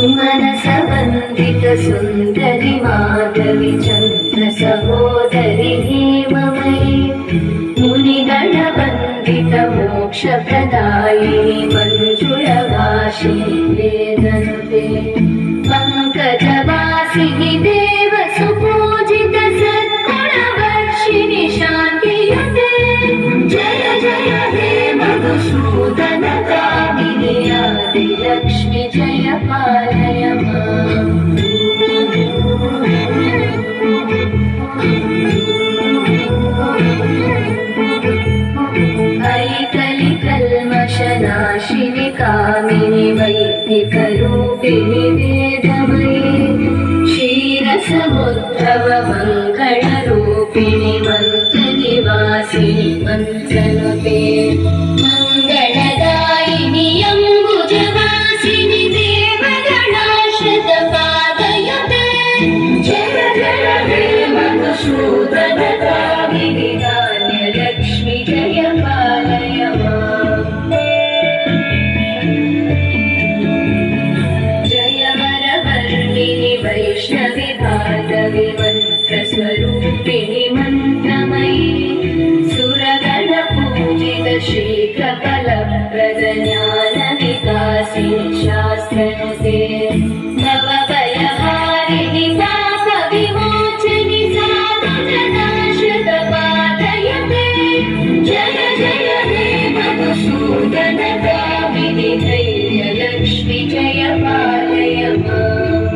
सुमनसवन्दित सुन्दरि माधवि चन्द्र सहोदरि हेममयि मुनिगणवन्दित मोक्षप्रदायिनि मञ्जुळभाषिणि वेदनुते पङ्कजवासिनि देवसुपूजित सद्गुणवर्षिणि शान्तियुते जय जय हे मधुसूदन कामिनि आदिलक्ष्मि जय पालय माम् कलिकल्मषनाशिनि कामिनि वैदिकरूपिणि वेदमयि क्षीरसमुद्भव मङ्गलरूपिणि मन्त्रनिवासिनि मन्त्रनुते मङ्गलदायिनि अम्बुजवासिनि देवगणाश्रितपादयुते जय जय हे मधुसूदन कामिनि धान्यलक्ष्मि जय पालय माम् जय वरवर्णिनि वैष्णवि भार्गवि मन्त्रस्वरूपिणि मन्त्रमयि सुरगणपूजित शीघ्रफलप्रद ज्ञानविकासिनि शास्त्रनुते भवभयहारिणि पापविमोचनि साधुजनाश्रितपादयुते जय जय हे मधुसूदन कामिनि धैर्यलक्ष्मि जय पालय माम्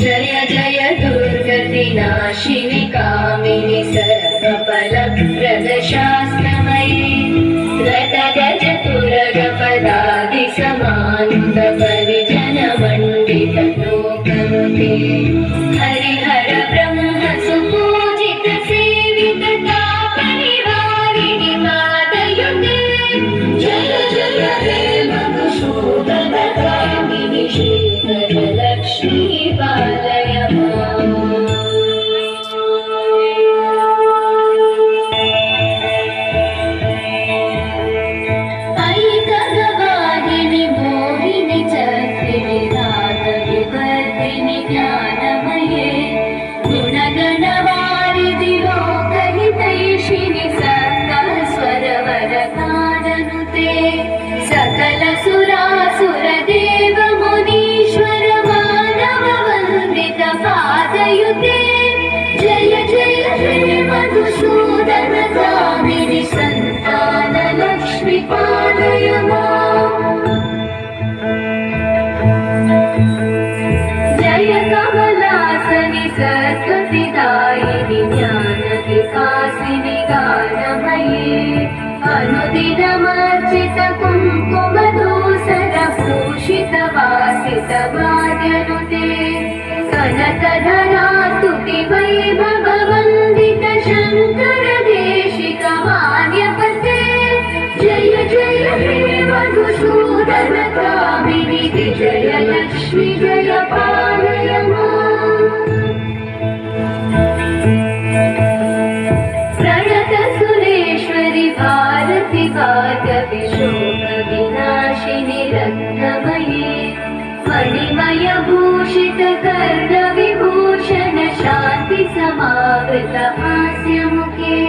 जय जय दुर्गतिनाशिनि कामिनि सर्वफलप्रद शास्त्रमयि रतगजतुरगपदादिसमानुत परिजनमण्डित लोकनुते हरिहर ब्रह्म सुपूजित सेवित तापनिवारिणि पादयुते जय जय हे मधुसूदन कामिनि श्रीधरलक्ष्मी पालय माम् ऐकगवाहिनि मोहिनि चक्रिणि रागविवर्धिनि ज्ञानमये गुणगणवारिधि लोकहितैषिणि सकलस्वरवरगाननुते सकलसुरासुरदेव मुनीश्वर मानववन्दित पादयुते जय जय हे मधुसूदन कामिनि सन्तानलक्ष्मि पालय माम् जय कमलासनि सरस्वतीदायिनि ज्ञानविकासिनि गानमयि अनुदिनमर्चित कुङ्कुमधूसरभूषित वासित वाद्यनुते कनकधरा स्तुति वैभववन्दित शङ्कर देशिक मान्यपते जय जय हे मधुसूदन कामिनि विजयलक्ष्मि जय पालय माम् प्रणत सुरेश्वरि भारति भाग्यवि शोकविनाशिनि रत्नमयि मणिमय भूषित कर्णविभूषण शान्ति समावृत हास्यमुखे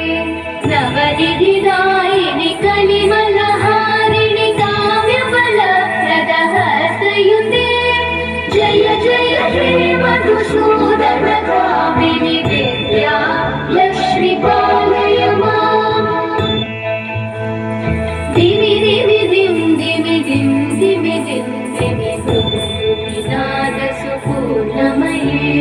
नवनिधिदायिनि कलिमलहारिणि काव्यफलप्रद हस्तयुते जय जय हे मधुसूदन कामिनि विद्या लक्ष्मि पालय माम् दिवि दिवि दिं दिवि दिं दिवि दिं दिवि नाद सुपूर्णमये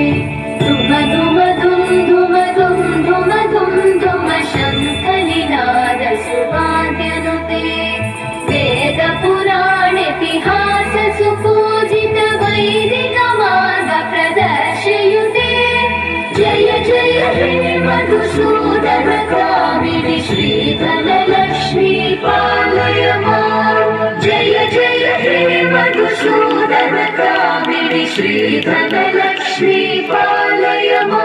धुम धुम धुम धुम धुम धुम धुम धुम शङ्खनिनाद सुवाद्यनुते वेद पुराण इतिहास सुपूजित वैदिक मार्ग प्रदर्शयुते जय जय हे मधुसूदन कामिनि श्रीधरलक्ष्मी पालय माम् जय जय हे मधुसूदन कामिनि श्रीधरलक्ष्मी पालय माम्।